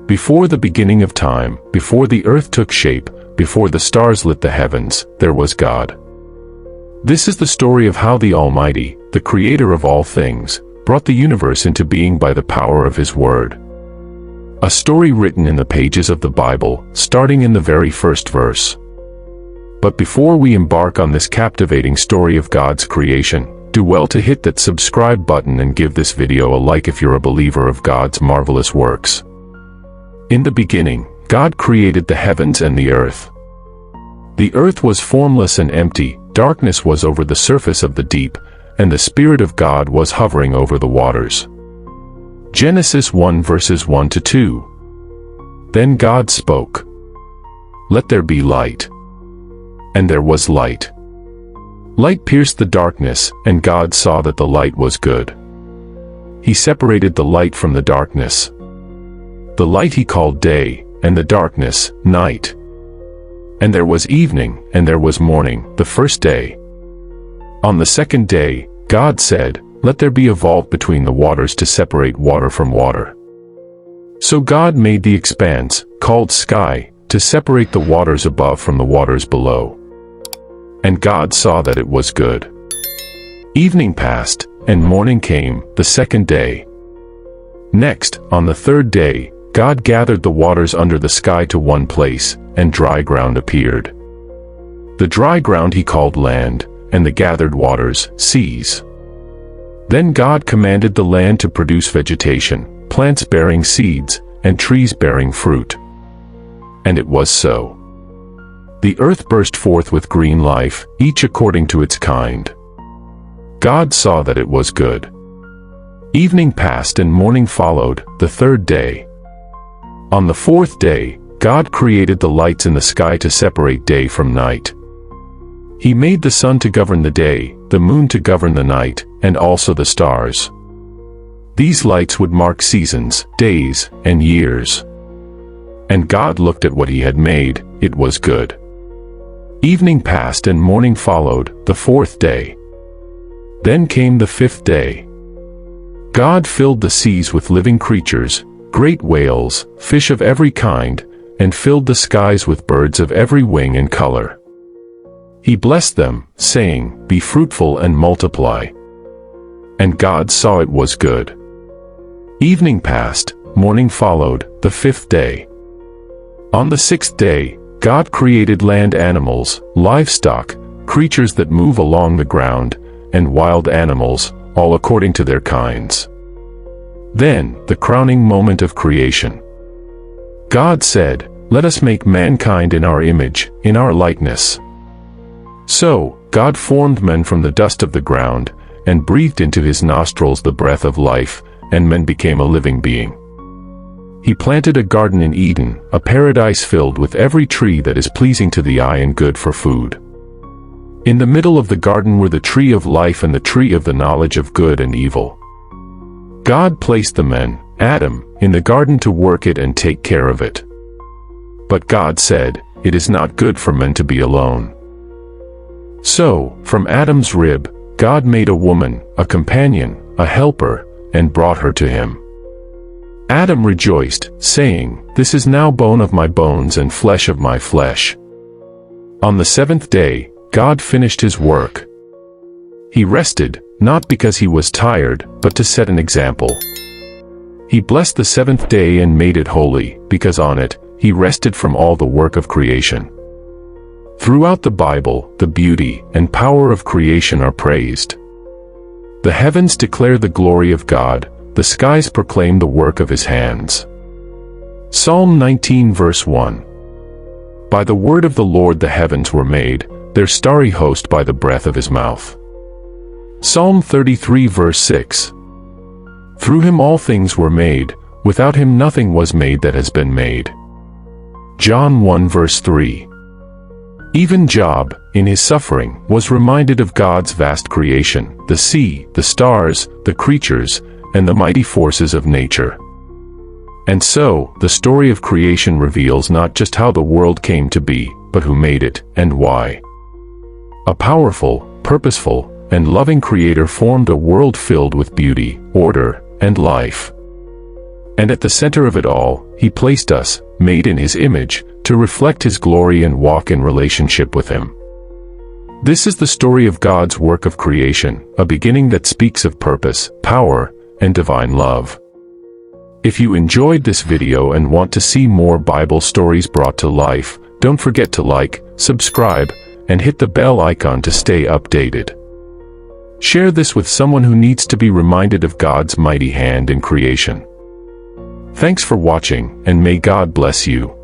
Before the beginning of time, before the earth took shape, before the stars lit the heavens, there was God. This is the story of how the Almighty, the Creator of all things, brought the universe into being by the power of His Word. A story written in the pages of the Bible, starting in the very first verse. But before we embark on this captivating story of God's creation, do well to hit that subscribe button and give this video a like if you're a believer of God's marvelous works. In the beginning, God created the heavens and the earth. The earth was formless and empty, darkness was over the surface of the deep, and the Spirit of God was hovering over the waters. Genesis 1 verses 1 to 2. Then God spoke. Let there be light. And there was light. Light pierced the darkness, and God saw that the light was good. He separated the light from the darkness. The light He called day, and the darkness, night. And there was evening, and there was morning, the first day. On the second day, God said, Let there be a vault between the waters to separate water from water. So God made the expanse, called sky, to separate the waters above from the waters below. And God saw that it was good. Evening passed, and morning came, the second day. Next, on the third day, God gathered the waters under the sky to one place, and dry ground appeared. The dry ground He called land, and the gathered waters, seas. Then God commanded the land to produce vegetation, plants bearing seeds, and trees bearing fruit. And it was so. The earth burst forth with green life, each according to its kind. God saw that it was good. Evening passed and morning followed, the third day. On the fourth day, God created the lights in the sky to separate day from night. He made the sun to govern the day, the moon to govern the night, and also the stars. These lights would mark seasons, days, and years. And God looked at what He had made, it was good. Evening passed and morning followed, the fourth day. Then came the fifth day. God filled the seas with living creatures, great whales, fish of every kind, and filled the skies with birds of every wing and color. He blessed them, saying, Be fruitful and multiply. And God saw it was good. Evening passed, morning followed, the fifth day. On the sixth day, God created land animals, livestock, creatures that move along the ground, and wild animals, all according to their kinds. Then, the crowning moment of creation. God said, Let us make mankind in our image, in our likeness. So, God formed men from the dust of the ground, and breathed into his nostrils the breath of life, and man became a living being. He planted a garden in Eden, a paradise filled with every tree that is pleasing to the eye and good for food. In the middle of the garden were the tree of life and the tree of the knowledge of good and evil. God placed the man, Adam, in the garden to work it and take care of it. But God said, It is not good for man to be alone. So, from Adam's rib, God made a woman, a companion, a helper, and brought her to him. Adam rejoiced, saying, This is now bone of my bones and flesh of my flesh. On the seventh day, God finished His work. He rested, not because He was tired, but to set an example. He blessed the seventh day and made it holy, because on it, He rested from all the work of creation. Throughout the Bible, the beauty and power of creation are praised. The heavens declare the glory of God, the skies proclaim the work of His hands. Psalm 19 verse 1. By the word of the Lord the heavens were made, their starry host by the breath of His mouth. Psalm 33 verse 6. Through Him all things were made, without Him nothing was made that has been made. John 1 verse 3. Even Job, in his suffering, was reminded of God's vast creation, the sea, the stars, the creatures, and the mighty forces of nature. And so, the story of creation reveals not just how the world came to be, but who made it, and why. A powerful, purposeful, and loving Creator formed a world filled with beauty, order, and life. And at the center of it all, He placed us, made in His image, to reflect His glory and walk in relationship with Him. This is the story of God's work of creation, a beginning that speaks of purpose, power, and divine love. If you enjoyed this video and want to see more Bible stories brought to life, don't forget to like, subscribe, and hit the bell icon to stay updated. Share this with someone who needs to be reminded of God's mighty hand in creation. Thanks for watching, and may God bless you.